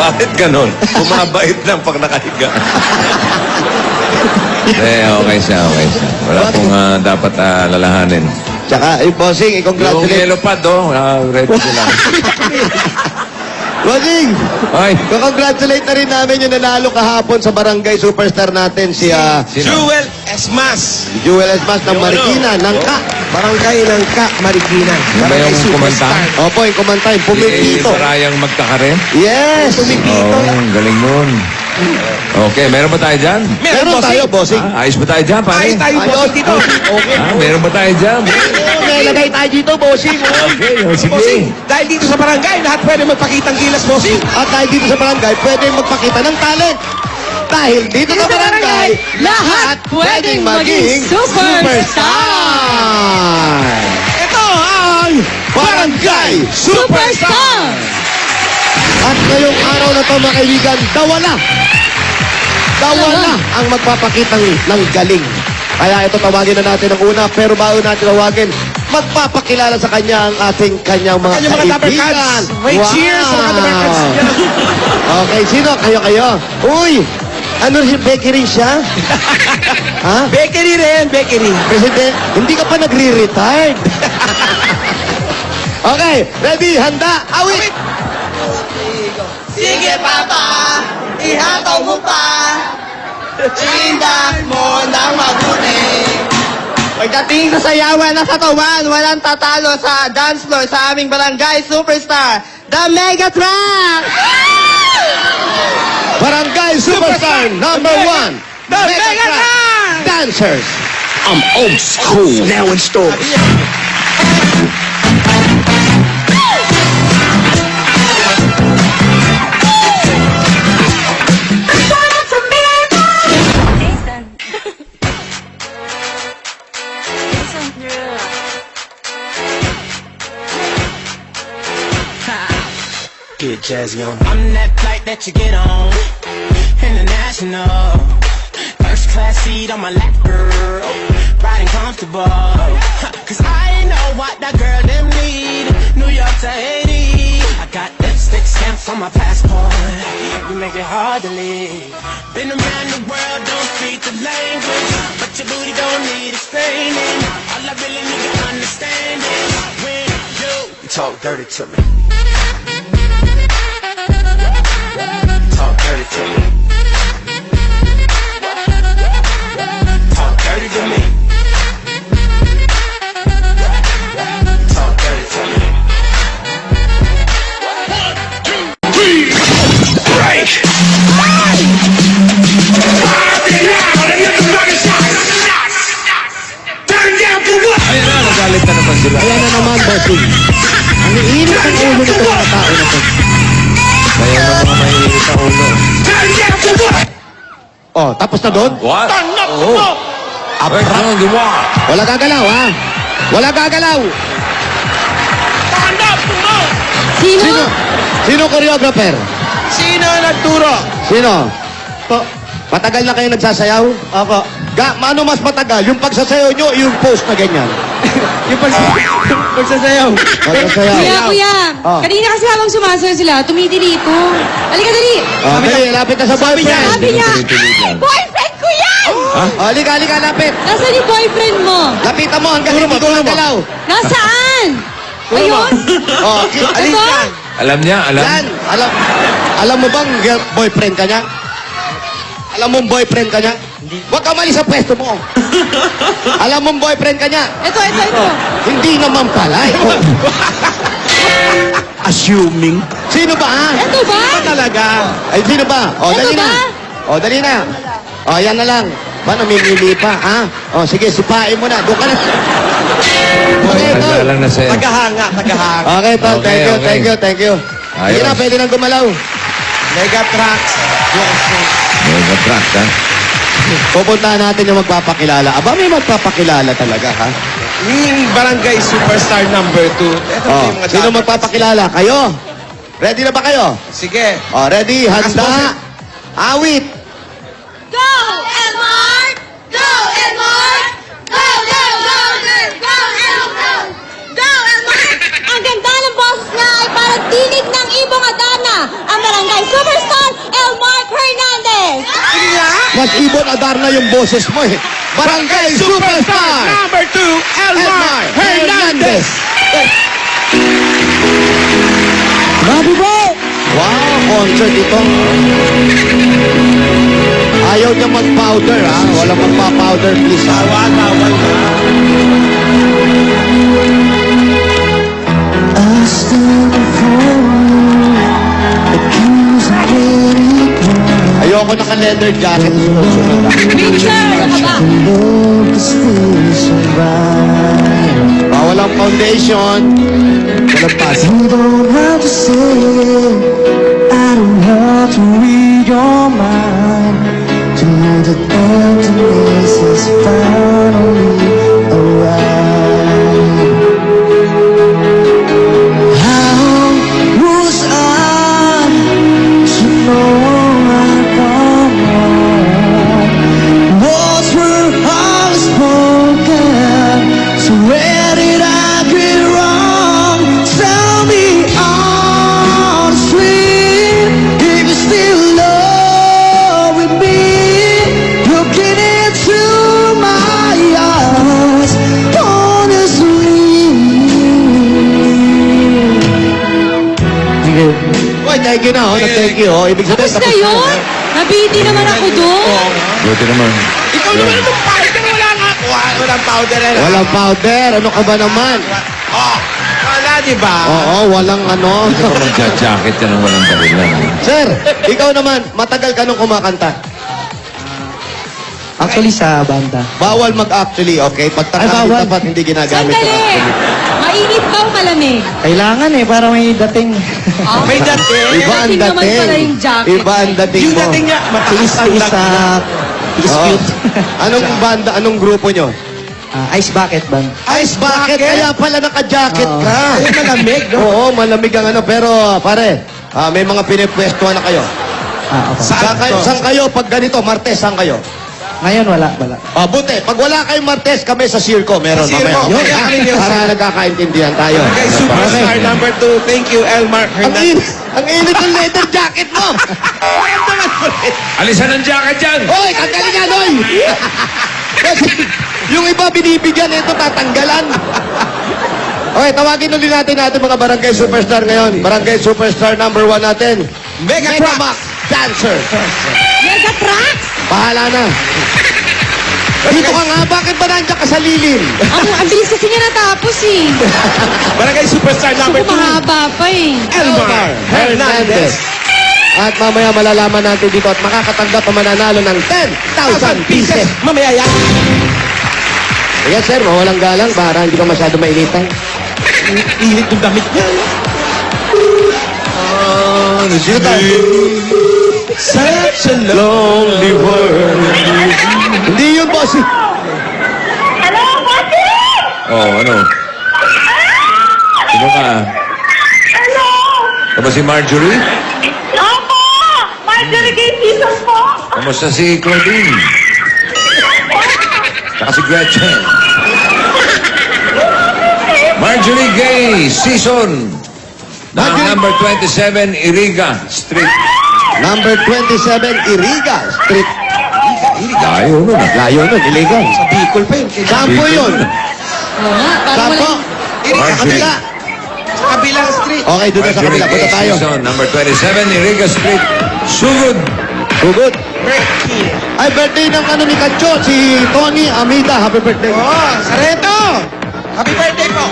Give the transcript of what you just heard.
Bakit ganon? Bumabait lang pag nakahiga. Okay siya. Wala pong dapat lalahanin. Tsaka, bossing, Yung i-congratulate. yellow pad, ready sila. Bossing, Ay, congratulate na rin namin yung nanalo kahapon sa barangay superstar natin, si sino? Jewel Esmas. Joel Esmas ng Marikina, Nangka. Barangay Nangka, Marikina. Yung ba yung kumanta? Opo, yung kumanta, yung pumipito. Parayang magkakare? Yes! Galing nun. Okay, meron ba tayo dyan? Meron tayo, bossing. Ayos ba tayo dyan, pare? Ay, tayo Ayos. bossing dito. Okay. Meron ba tayo dyan? May lagay tayo dito, bossing. Okay, sige. Bossing, dahil dito sa barangay, lahat pwede magpakitang gilas, bossing. At dahil dito sa barangay, pwede magpakita ng talent. Dahil dito sa barangay, lahat pwedeng maging superstar. Ito ang Barangay Superstar! At ngayong araw na to, mga kaibigan, dawala ang magpapakitang ng galing. Kaya ito, tawagin na natin ang una, pero bago natin tawagin, magpapakilala sa kanya ang kanyang mga Kanyang mga Dapper kaibigan. Cats. May cheers sa mga Dapper Cats. Okay, sino? Kayo. Uy, ano si Becky rin siya? Ha? Bakery rin, bakery. President, hindi ka pa nagre-retired. Okay, ready, handa, awit! Sige, Papa, ihataw mo pa. Sindan mo ng mabuti. Pagdating sa sayawan ng katawan, walang tatalo sa dance floor sa aming barangay superstar, the Megatron! Barangay Superstar number 1, The Megatron! Dancers. I'm old school, now in stores. Get jazzy on. I'm that flight that you get on, international. First class seat on my lap, girl, riding comfortable. Cause I know what that girl them need. New York to Haiti, I got lipstick stamps on my passport. You make it hard to leave. Been around the world, don't speak the language, but your booty don't need explaining. All I really need to understand is when you Talk dirty to me. Talk dirty to me. talk dirty to me. Talk dirty to me. Break! Ayun na, nagalit na naman sila. Ayan na naman, bossing. Ang iinit ang ulo nito mga tao na to. Kaya ng mga mahihinit ang ulo. Oh, tapos na doon? What? Oh. Abang gawa. Wala gagalaw, ha? Wala gagalaw. Sino? Sino choreographer? Sino nagturo? Sino? Matagal na kayo nagsasayaw? Ako. Ano mas matagal? Yung pagsasayaw nyo, yung post na ganyan? Yung pagsasayaw. Pagsasayaw. Kuya, Oh. kanina kasi habang sumasayaw sila, tumitirito. Halika, dali. Oh, dali, lapit na sa boyfriend. Sabi niya, ay, boyfriend ko yan! Oh, halika, lapit. Nasaan yung boyfriend mo? Lapitan mo hanggang hindi ko nagalaw. Nasaan? Ayun? Oh, Ito? Alam niya, alam. yan. Alam mo bang boyfriend ka niya? Alam mong boyfriend ka niya? Huwag ka mali sa pwesto mo. Alam mong boyfriend ka niya? Ito. Hindi naman pala. Assuming. Sino ba, ha? Ito ba? Talaga. Ay, sino ba? O, Ito dali na. ba? O, dali na. O, yan na lang. Ba, namimili pa, ha? O, sige, sipain mo na. Doon ka na. Okay, tol. Nagalang na sa'yo. Tagahanga. Okay, tol. Okay, Thank you. Sige Ayos. na, pwede nang gumalaw. Megatrax. Mega truck, ha? Pupuntahan natin yung magpapakilala. Aba, may magpapakilala talaga, ha? Barangay Superstar number 2. Ito O, yung mga sino dapat- magpapakilala? Kayo? Ready na ba kayo? Sige. O, ready? Handa? Awit! Go, Edmar! Go, Edmar! Go, go, go, girl! Go, Edmar! Go, Edmar! Ang ganda ng boses niya ay parang tinig ng ibong Adana, ang barangay superstar Mas Ibon Adarna yung boses mo eh. Barangay Superstar! Number 2, Elmar Hernandez. Grabe ba? Wow, concert ito. Ayaw niya mag-powder, ha? Walang magpa-powder, please, ha? Bawal na. Ayoko naka-leather jacket. Sunod-sunod, ha? Picture! Ano ka ba? Walang foundation. Walang pass. You don't have to say it. I don't have to read your mind to know that emptiness is finally arrived. How was I to know I'd gone wrong? Words were all spoken, so where did I get wrong? Tell me honestly, if you still love with me, looking into my eyes, honestly. Uy, thank you na, oh. Thank you, oh. Ibig sabihin, Tapos na yun? Nabiti naman ako doon. Buti naman. Ikaw naman itong powder, wala nga. Walang powder na. Walang powder. Ano ka ba naman? Oh, wala, di ba? Oo, walang ano. Hindi pa magja-jacket yan ng walang dahilan. Sir, ikaw naman, matagal ka nung kumakanta. Actually sa banda. Bawal mag-actually, okay? Ay, Pagtatapos bawal. dapat hindi ginagamit yung Sandali! actually. Mainit ba o malamig? Kailangan eh, para may dating. May dating. Iba ang Dating naman dating. pala yung jacket. Iba ang dating Yung mo. dating niya, mataas ang Tiis-tiis sa... Tiis Oo. cute. Anong banda, anong grupo nyo? Ice Bucket Band. Ice Bucket, kaya pala naka-jacket Oo. ka. Ay, malamig, no? Oo, malamig ang ano. Pero, pare, may mga pinipwestuhan na kayo. Okay. Saan kayo pag ganito? Martes, saan kayo? Ngayon wala. Buti. Pag wala kayong Martes, kami sa Circo. Meron Sa Circo. mamaya. Kaya kami nyo, Para nagkakaintindihan tayo. Okay, Superstar number 2. Thank you, Elmar Ang Hernandez. init ng leather jacket mo! Alisan ang jacket dyan! Hoy, tanggalin yan, hoy! Yung iba binibigyan, ito tatanggalan. Okay, tawagin ulit natin mga Barangay Superstar ngayon. Barangay Superstar number 1 natin. Mega Max Dancer. Mega Tracks! Bahala na. Dito ka nga, bakit ba nandiyan ka sa lilim? Ang bilis kasi niya natapos eh. Barangay Superstar number Gusto 2. ko mahaba pa eh. Elmar Hernandez. At mamaya malalaman natin dito at makakatanggap ang mananalo ng 10,000 pieces. Mamaya yan. Yes, sir, mawalang galang para hindi ka masyado mainitan. Init yung damit niya. Dito tayo. Such a lonely world. Hindi yun, boss. Oh, ano? Sino ka? Hello! Kamu si Marjorie? Opo! Marjorie Gay Season po! Kamusta si Claudine? Saka si Gretchen? Marjorie Gay, season. Number 27, Iriga Street. Number 27, Iriga Street. Layo nun ah. Layo nun, illegal. Sa Bicol pa yun. Sampo yun. Oo nga, parang Sampo. wala. Sa kabila. Sa kabilang street. Okay, doon na sa kabila. Punta tayo. Season, number 27, Iriga Street. Sugod. Sugod. Breaking. Ay, birthday ng ano ni Kacho, si Tony Amida. Happy birthday. Oh, Sareto! Happy birthday po!